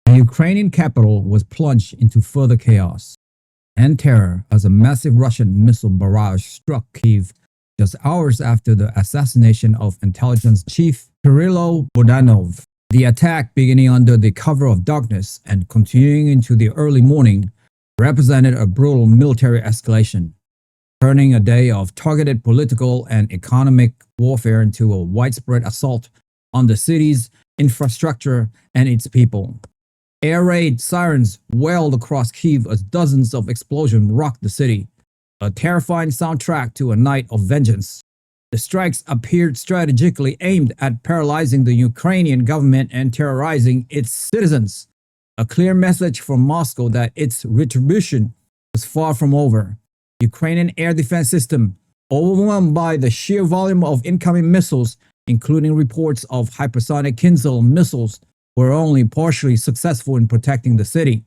The Ukrainian capital was plunged into further chaos and terror as a massive Russian missile barrage struck Kyiv just hours after the assassination of intelligence chief Kirill Budanov. The attack, beginning under the cover of darkness and continuing into the early morning, represented a brutal military escalation, turning a day of targeted political and economic warfare into a widespread assault on the city's infrastructure and its people. Air raid sirens wailed across Kyiv as dozens of explosions rocked the city, a terrifying soundtrack to a night of vengeance. The strikes appeared strategically aimed at paralyzing the Ukrainian government and terrorizing its citizens, a clear message from Moscow that its retribution was far from over. Ukrainian air defense system, overwhelmed by the sheer volume of incoming missiles, including reports of hypersonic Kinzhal missiles, were only partially successful in protecting the city.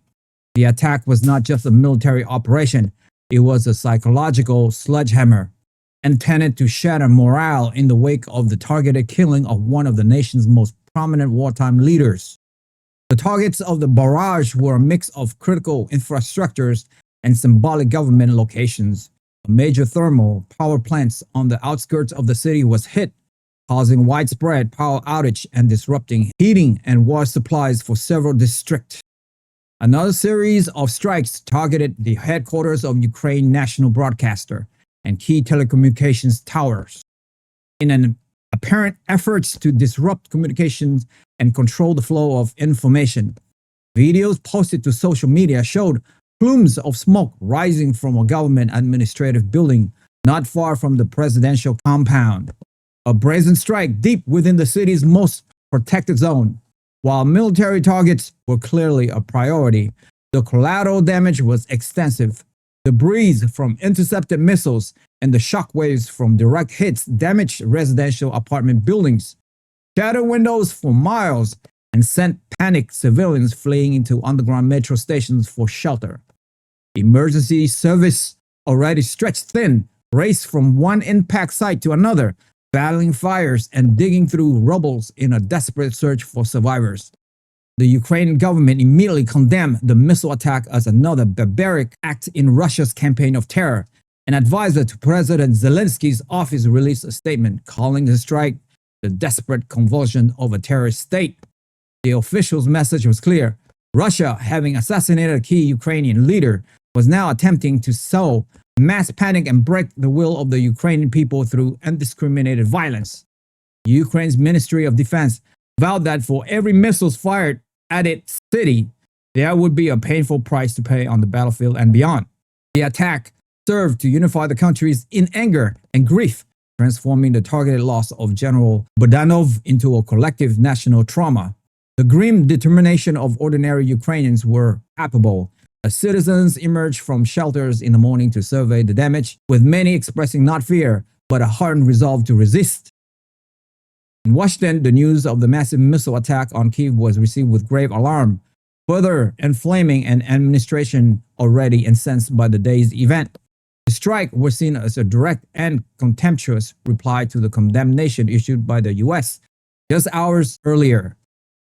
The attack was not just a military operation, it was a psychological sledgehammer intended to shatter morale in the wake of the targeted killing of one of the nation's most prominent wartime leaders. The targets of the barrage were a mix of critical infrastructures and symbolic government locations. A major thermal power plant on the outskirts of the city was hit, causing widespread power outage and disrupting heating and water supplies for several districts. Another series of strikes targeted the headquarters of Ukraine national broadcaster and key telecommunications towers. In an apparent effort to disrupt communications and control the flow of information, videos posted to social media showed plumes of smoke rising from a government administrative building not far from the presidential compound. A brazen strike deep within the city's most protected zone. While military targets were clearly a priority, the collateral damage was extensive. Debris from intercepted missiles and the shockwaves from direct hits damaged residential apartment buildings, shattered windows for miles, and sent panicked civilians fleeing into underground metro stations for shelter. Emergency service, already stretched thin, raced from one impact site to another, battling fires and digging through rubble in a desperate search for survivors. The Ukrainian government immediately condemned the missile attack as another barbaric act in Russia's campaign of terror. An advisor to President Zelensky's office released a statement calling the strike the desperate convulsion of a terrorist state. The official's message was clear. Russia, having assassinated a key Ukrainian leader, was now attempting to sow mass panic and break the will of the Ukrainian people through indiscriminated violence. Ukraine's Ministry of Defense vowed that for every missile fired at its city, there would be a painful price to pay on the battlefield and beyond. The attack served to unify the countries in anger and grief, transforming the targeted loss of General Budanov into a collective national trauma. The grim determination of ordinary Ukrainians were palpable as citizens emerged from shelters in the morning to survey the damage, with many expressing not fear, but a hardened resolve to resist. In Washington, the news of the massive missile attack on Kyiv was received with grave alarm, further inflaming an administration already incensed by the day's event. The strike was seen as a direct and contemptuous reply to the condemnation issued by the U.S. just hours earlier.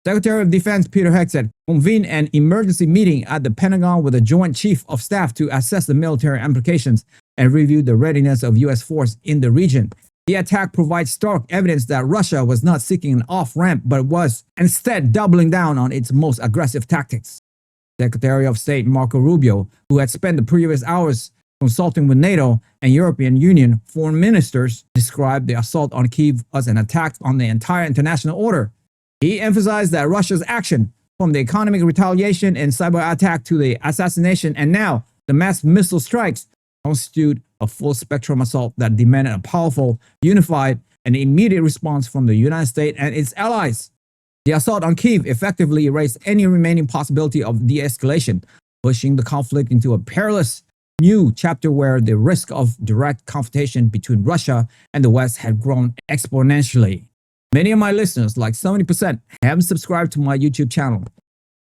Secretary of Defense Peter Hegseth convened an emergency meeting at the Pentagon with the Joint Chief of Staff to assess the military implications and review the readiness of U.S. force in the region. The attack provides stark evidence that Russia was not seeking an off-ramp but was instead doubling down on its most aggressive tactics. Secretary of State Marco Rubio, who had spent the previous hours consulting with Nato and European Union foreign ministers, described the assault on Kyiv as an attack on the entire international order. He emphasized that Russia's action, from the economic retaliation and cyber attack to the assassination and now the mass missile strikes, constitute a full-spectrum assault that demanded a powerful, unified, and immediate response from the United States and its allies. The assault on Kyiv effectively erased any remaining possibility of de-escalation, pushing the conflict into a perilous new chapter where the risk of direct confrontation between Russia and the West had grown exponentially. Many of my listeners, like 70%, haven't subscribed to my YouTube channel.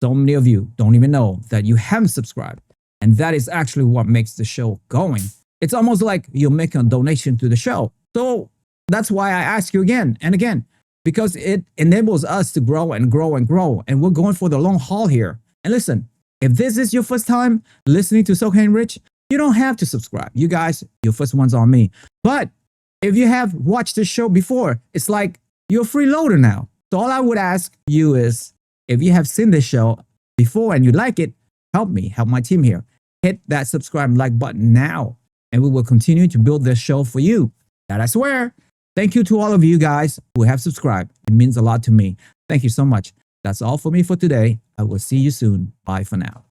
So many of you don't even know that you haven't subscribed. And that is actually what makes the show going. It's almost like you're making a donation to the show. So that's why I ask you again and again, because it enables us to grow and grow and grow. And we're going for the long haul here. And listen, if this is your first time listening to So Can Rich, you don't have to subscribe. You guys, your first one's on me. But if you have watched this show before, it's like you're a freeloader now. So all I would ask you is, if you have seen this show before and you like it, help me, help my team here. Hit that subscribe and like button now, and we will continue to build this show for you. That I swear. Thank you to all of you guys who have subscribed. It means a lot to me. Thank you so much. That's all for me for today. I will see you soon. Bye for now.